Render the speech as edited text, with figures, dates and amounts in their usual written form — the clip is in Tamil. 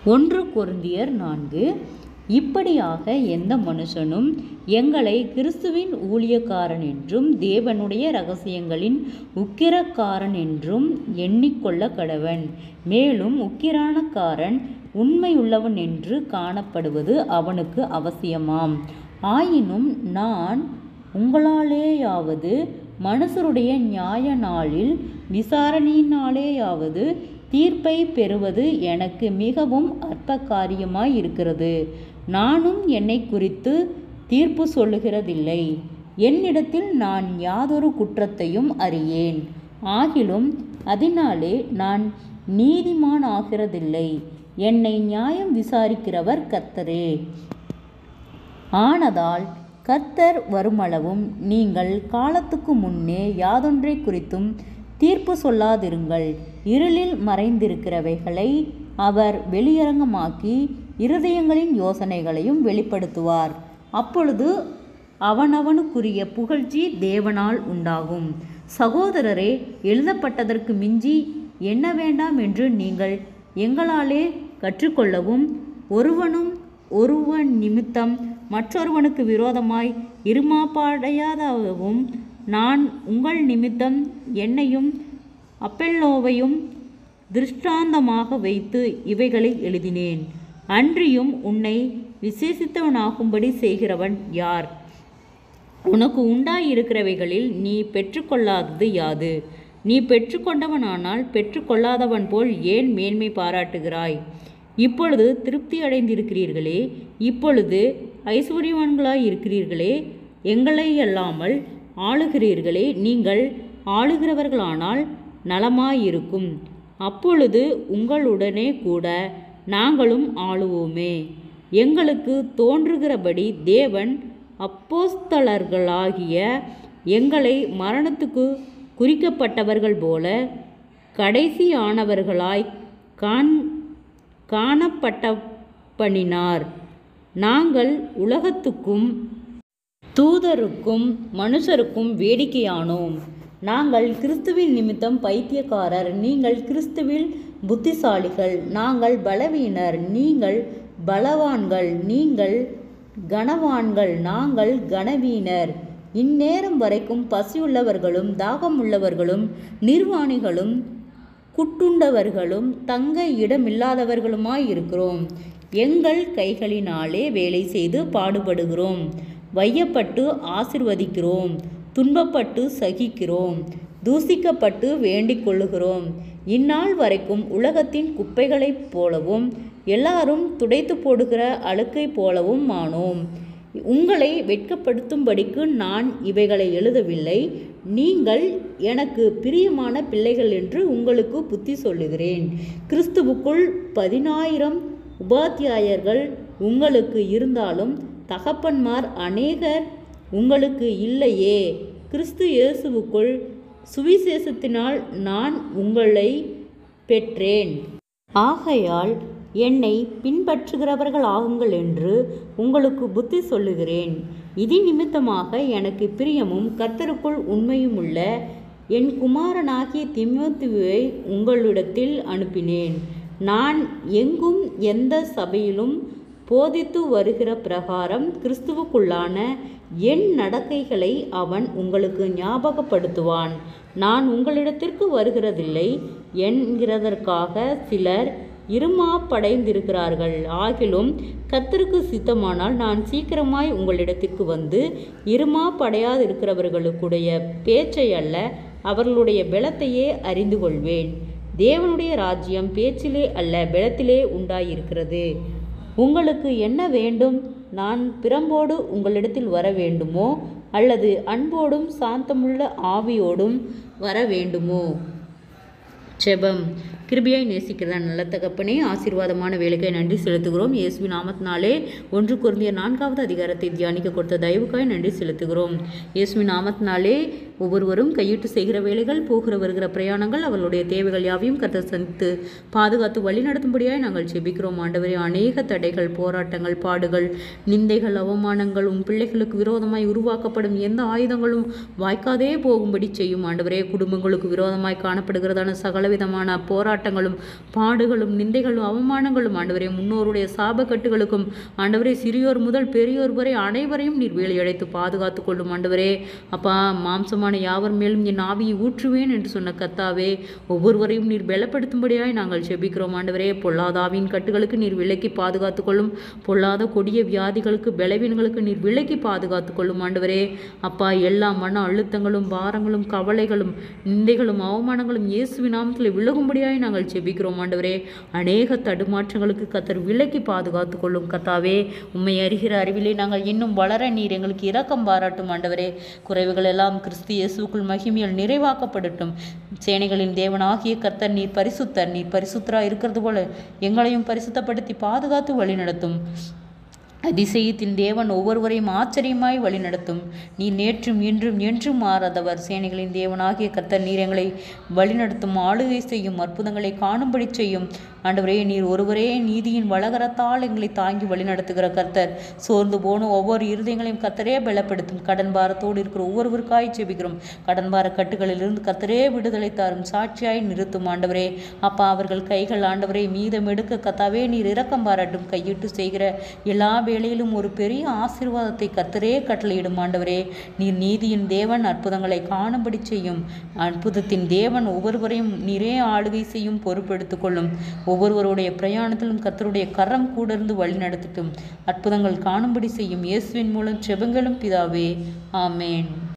1 கொரிந்தியர் 4. இப்படியாக எந்த மனுஷனும் எங்களை கிறிஸ்துவின் ஊழியக்காரன் என்றும் தேவனுடைய இரகசியங்களின் உக்கிரக்காரன் என்றும் எண்ணிக்கொள்ள கடவன். மேலும் உக்கிரானக்காரன் உண்மையுள்ளவன் என்று காணப்படுவது அவனுக்கு அவசியமாம். ஆயினும் நான் உங்களாலேயாவது மனுஷருடைய நியாய நாளில் விசாரணையினாலேயாவது தீர்ப்பை பெறுவது எனக்கு மிகவும் அற்ப காரியமாய் இருக்கிறது. நானும் என்னை குறித்து தீர்ப்பு சொல்லுகிறதில்லை. என்னிடத்தில் நான் யாதொரு குற்றத்தையும் அறியேன். ஆகிலும் அதனாலே நான் நீதிமான் ஆகிறதில்லை. என்னை நியாயம் விசாரிக்கிறவர் கர்த்தரே. ஆனதால் கர்த்தர் வருமளவும் நீங்கள் காலத்துக்கு முன்னே யாதொன்றை குறித்தும் தீர்ப்பு சொல்லாதிருங்கள். இருளில் மறைந்திருக்கிறவைகளை அவர் வெளியரங்கமாக்கி இருதயங்களின் யோசனைகளையும் வெளிப்படுத்துவார். அப்பொழுது அவனவனுக்குரிய புகழ்ச்சி தேவனால் உண்டாகும். சகோதரரே, எழுதப்பட்டதற்கு மிஞ்சி எண்ண வேண்டாம் என்று நீங்கள் எங்களாலே கற்றுக்கொள்ளவும், ஒருவன் நிமித்தம் மற்றொருவனுக்கு விரோதமாய் இருமாப்படையாதவும் நான் உங்கள் நிமித்தம் என்னையும் அப்பெல்லோவையும் திருஷ்டாந்தமாக வைத்து இவைகளை எழுதினேன். அன்றியும் உன்னை விசேஷித்தவனாகும்படி செய்கிறவன் யார்? உனக்கு உண்டாயிருக்கிறவைகளில் நீ பெற்றுக்கொள்ளாதது யாது? நீ பெற்றுக்கொண்டவனானால் பெற்றுக்கொள்ளாதவன் போல் ஏன் மேன்மை பாராட்டுகிறாய்? இப்பொழுது திருப்தி அடைந்திருக்கிறீர்களே, இப்பொழுது ஐஸ்வர்யவான்களாய் இருக்கிறீர்களே, எங்களையல்லாமல் ஆளுகிறீர்களே, நீங்கள் ஆளுகிறவர்களானால் நலமாயிருக்கும். அப்பொழுது உங்களுடனே கூட நாங்களும் ஆளுவோமே. எங்களுக்கு தோன்றுகிறபடி தேவன் அப்போஸ்தலர்களாகிய எங்களை மரணத்துக்கு குறிக்கப்பட்டவர்கள் போல கடைசியானவர்களாய் காணப்பட்டபடியினார். நாங்கள் உலகத்துக்கும் தூதருக்கும் மனுஷருக்கும் வேடிக்கையானோம். நாங்கள் கிறிஸ்துவின் நிமித்தம் பைத்தியக்காரர், நீங்கள் கிறிஸ்துவில் புத்திசாலிகள். நாங்கள் பலவீனர், நீங்கள் பலவான்கள். நீங்கள் கனவான்கள், நாங்கள் கனவீனர். இந்நேரம் வரைக்கும் பசியுள்ளவர்களும் தாகமுள்ளவர்களும் நிர்வாணிகளும் குட்டுண்டவர்களும் தங்க இடமில்லாதவர்களுமாயிருக்கிறோம். எங்கள் கைகளினாலே வேலை செய்து பாடுபடுகிறோம், வையப்பட்டு ஆசீர்வதிக்கிறோம், துன்பப்பட்டு சகிக்கிறோம், தூசிக்கப்பட்டு வேண்டிக் கொள்ளுகிறோம். இந்நாள் வரைக்கும் உலகத்தின் குப்பைகளைப் போலவும் எல்லாரும் துடைத்து போடுகிற அழுக்கை போலவும் ஆனோம். உங்களை வெட்கப்படுத்தும்படிக்கு நான் இவைகளை எழுதவில்லை. நீங்கள் எனக்கு பிரியமான பிள்ளைகள் என்று உங்களுக்கு புத்தி சொல்லுகிறேன். கிறிஸ்துவுக்குள் 10,000 உபாத்தியாயர்கள் உங்களுக்கு இருந்தாலும் தகப்பன்மார் அநேகர் உங்களுக்கு இல்லையே. கிறிஸ்து இயேசுவுக்குள் சுவிசேஷத்தினால் நான் உங்களை பெற்றேன். ஆகையால் என்னை பின்பற்றுகிறவர்கள் ஆகுங்கள் என்று உங்களுக்கு புத்தி சொல்லுகிறேன். இது நிமித்தமாக எனக்கு பிரியமும் கர்த்தருக்குள் உண்மையுமுள்ள என் குமாரனாகிய தீமோத்தேயுவை உங்களிடத்தில் அனுப்பினேன். நான் எங்கும் எந்த சபையிலும் போதித்து வருகிற பிரகாரம் கிறிஸ்துவுக்குள்ளான என் நடக்கைகளை அவன் உங்களுக்கு ஞாபகப்படுத்துவான். நான் உங்களிடத்திற்கு வருகிறதில்லை என்கிறதற்காக சிலர் இருமாப்படைந்திருக்கிறார்கள். ஆகிலும் கர்த்தருக்கு சித்தமானால் நான் சீக்கிரமாய் உங்களிடத்திற்கு வந்து இருமாப்படையாதிருக்கிறவர்களுடைய பேச்சை அல்ல, அவர்களுடைய பலத்தையே அறிந்து கொள்வேன். தேவனுடைய ராஜ்யம் பேச்சிலே அல்ல, பலத்திலே உண்டாயிருக்கிறது. உங்களுக்கு என்ன வேண்டும்? நான் பிரம்போடு உங்களிடத்தில் வர வேண்டுமோ, அல்லது அன்போடும் சாந்தமுள்ள ஆவியோடும் வர வேண்டுமோ? ஜெபம். கிருபையாய் நேசிக்கிறதா நல்ல தகப்பனே, ஆசீர்வாதமான வேலைக்காய் நன்றி செலுத்துகிறோம். இயேசுவின் நாமத்தினாலே 1 கொரிந்தியர் 4வது அதிகாரத்தை தியானிக்க கொடுத்த தயவுக்காய் நன்றி செலுத்துகிறோம். இயேசுவின் நாமத்தினாலே ஒவ்வொருவரும் கையிட்டு செய்கிற வேலைகள், போகிற வருகிற பிரயாணங்கள், அவர்களுடைய தேவைகள் யாவையும் கர்த்தர் சந்தித்து பாதுகாத்து வழி நடத்தும்படியாய் நாங்கள் ஜெபிக்கிறோம். ஆண்டவரே, அநேக தடைகள், போராட்டங்கள், பாடுகள், நிந்தைகள், அவமானங்கள், உம் பிள்ளைகளுக்கு விரோதமாய் உருவாக்கப்படும் எந்த ஆயுதங்களும் வாய்க்காதே போகும்படி செய்யும். ஆண்டவரே, குடும்பங்களுக்கு விரோதமாய் காணப்படுகிறதான சகலவிதமான போராட்டங்கள், போராட்டங்களும் பாடுகளும் நிந்தைகளும் அவமானங்களும் ஆண்டவரே, முன்னோருடைய சாபக்கட்டுகளுக்கும் ஆண்டவரே, சிறியோர் முதல் பெரியோர் வரை அனைவரையும் நீர் வேலையடைத்து பாதுகாத்து கொள்ளும் ஆண்டவரே. அப்பா, மாம்சமான யாவர் மேலும் என் ஆவியை ஊற்றுவேன் என்று சொன்ன கர்த்தாவே, ஒவ்வொருவரையும் நீர் பலப்படுத்தும்படியாய் நாங்கள் ஜெபிக்கிறோம் ஆண்டவரே. பொல்லாதாவின் கட்டுகளுக்கு நீர் விலக்கி பாதுகாத்து கொள்ளும். பொல்லாத கொடிய வியாதிகளுக்கு பலவீனங்களுக்கு நீர் விலக்கி பாதுகாத்து கொள்ளும் ஆண்டவரே. அப்பா, எல்லா மன அழுத்தங்களும் பாரங்களும் கவலைகளும் நிந்தைகளும் அவமானங்களும் இயேசுவின் நாமத்தில் விலகும்படியாய் நாங்கள் ஜெபிக்கிறோம் ஆண்டவரே. அநேக தடுமாற்றங்களுக்கு கர்த்தர் விலக்கி பாதுகாத்து கொள்ளும் கர்த்தாவே. உம்மை அறிகிற அறிவிலே நாங்கள் இன்னும் வளர நீர் எங்களுக்கு இரக்கம் பாராட்டும் ஆண்டவரே. குறைவுகள் எல்லாம் கிறிஸ்து இயேசுவுக்குள் மகிமையால் நிறைவாக்கப்படட்டும். சேனைகளின் தேவனாகிய கர்த்தர் நீர் பரிசுத்தர். நீர் பரிசுத்தரா இருக்கிறது போல எங்களையும் பரிசுத்தப்படுத்தி பாதுகாத்து வழிநடத்தும். அதிசயத்தின் தேவன் ஒவ்வொருவரையும் ஆச்சரியமாய் வழிநடத்தும். நீர் நேற்றும் இன்றும் என்றும் மாறாதவர். சேனைகளின் தேவனாகிய கர்த்தர் நீர் எங்களை வழிநடத்தும், ஆளுகை செய்யும், அற்புதங்களை காணும்படி செய்யும் ஆண்டவரே. நீர் ஒருவரே நீதியின் வளகரத்தால் எங்களை தாங்கி வழிநடத்துகிற கர்த்தர். சோர்ந்து போன ஒவ்வொரு இருதயங்களையும் கர்த்தரே பலப்படுத்தும். கடன் பாரத்தோடு இருக்கிற ஒவ்வொருவருக்காய் ஜெபிக்கிறோம். கடன் பார கட்டுகளிலிருந்து கர்த்தரே விடுதலை தாரும், சாட்சியாய் நிறுத்தும் ஆண்டவரே. அப்பா, அவர்கள் கைகள் ஆண்டவரே மீதம் எடுக்க கர்த்தாவே நீர் இரக்கம் பாராட்டும். கையிட்டு செய்கிற எல்லா வேளையிலும் ஒரு பெரிய ஆசீர்வாதத்தை கர்த்தரே கட்டளையிடும் ஆண்டவரே. நீர் நீதியின் தேவன், அற்புதங்களை காணும்படி செய்யும். அற்புதத்தின் தேவன் ஒவ்வொருவரையும் நீரே ஆளுகை செய்யும், பொறுப்பெடுத்துக் கொள்ளும். ஒவ்வொருவருடைய பிரயாணத்திலும் கர்த்தருடைய கரம் கூட இருந்து வழி நடத்தட்டும். அற்புதங்கள் காணும்படி செய்யும். இயேசுவின் மூலம் ஜெபங்களும் பிதாவே, ஆமேன்.